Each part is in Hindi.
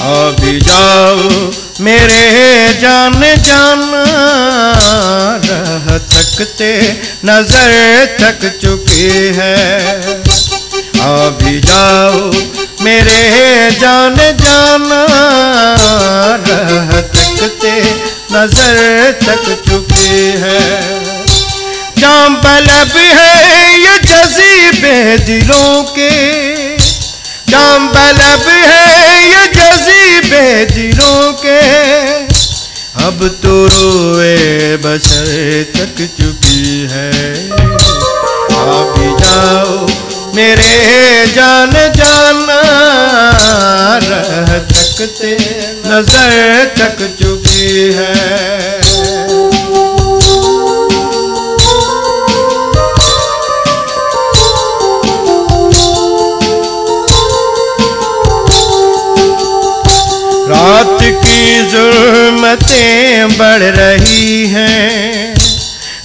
अभी जाओ मेरे जान जाना, राह तकते नजर थक चुकी है। अभी जाओ मेरे जान जाना, राह तकते नजर थक चुकी है। जाम पलब है ये जज़ीबे दिलों के, जाम पलब है ये जज़ीबे दिलों के। अब तो रोए बशर थक चुकी है। अभी जाओ मेरे जान जाना, राह तकते नजर थक चुकी है। रात की जुल्मतें बढ़ रही हैं,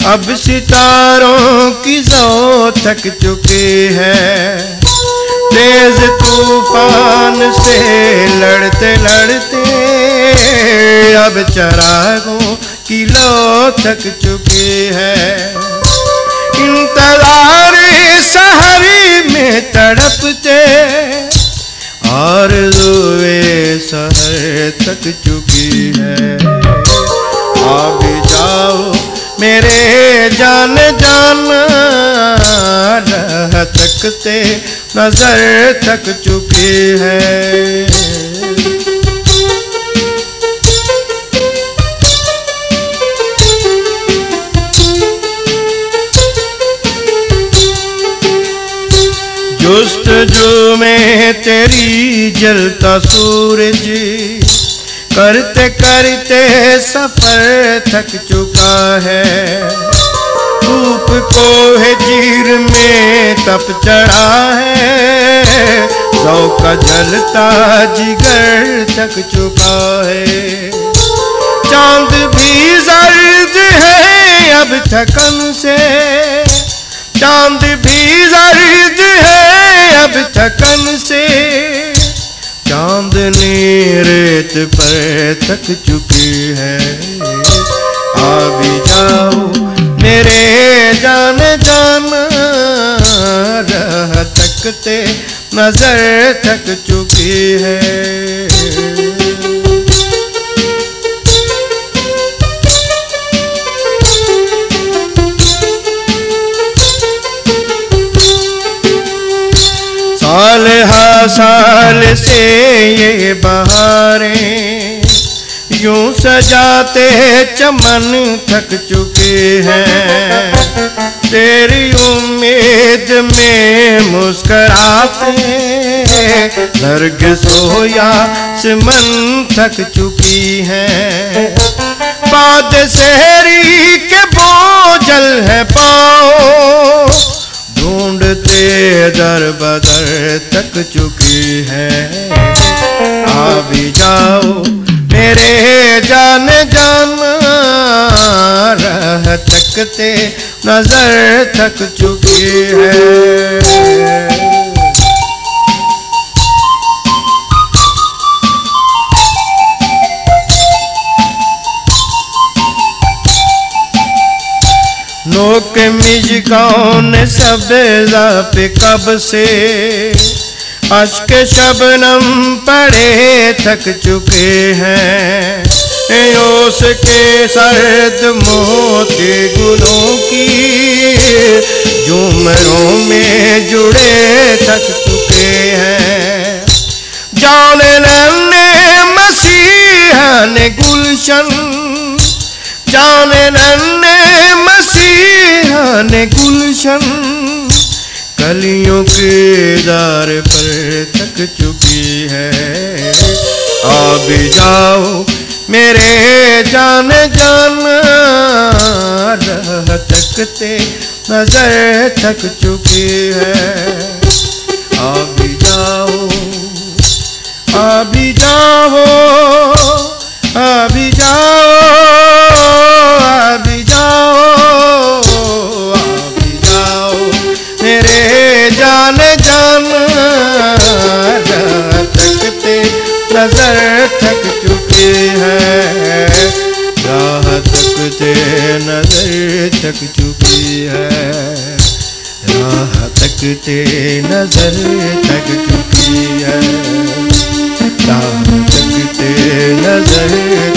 अब सितारों की ज़ो थक चुकी है। तेज तूफान से लड़ते लड़ते अब चरागों की लो थक चुकी है। इंतज़ार सहरी में तड़पते आरज़ुए सहर थक चुकी है। अभी जाओ मेरे जान जाना, राह तकते नजर थक चुकी है। जुस्तजू में तेरी जलता सूरज, करते करते सफर थक चुका है। धूप को है जीर में तप चढ़ा है, ज़ौक़ जलता जिगर थक चुका है। चांद भी जर्द है अब थकन से, चांद भी जर्द है अब थकन से। चांदनी रेत पर थक चुकी है। अभी जाओ मेरे जान जाना, राह तकते नजर थक चुकी है। साल हा साल से ये बहारें यूं सजाते चमन थक चुके हैं। तेरी उम्मीद में मुस्कुराते नरगिस हो यासमन थक चुकी हैं। बाद सहरी के बोझल है पाओ, ढूंढते दर बदर थक चुकी है। अभी जाओ मेरे जान जाना, राह तकते नजर थक चुकी है। नोक मिजगाओं ने सब्ज़ा पे कब से अश्क शबनम पड़े थक चुके हैं। ओस के सर्द मोती गुलों की झूमरों में जुड़े थक चुके हैं। जाने नन्हे मसीहा ने गुलशन, जाने नन्हे मसीहा ने गुलशन, कलियों के दार पर थक चुकी है। अभी जाओ मेरे जान जाना, राह तकते नजर थक चुकी है। अभी जाओ, अभी जाओ, अभी चुकी है, राह तकते नजर थक चुकी है, राह तकते नजर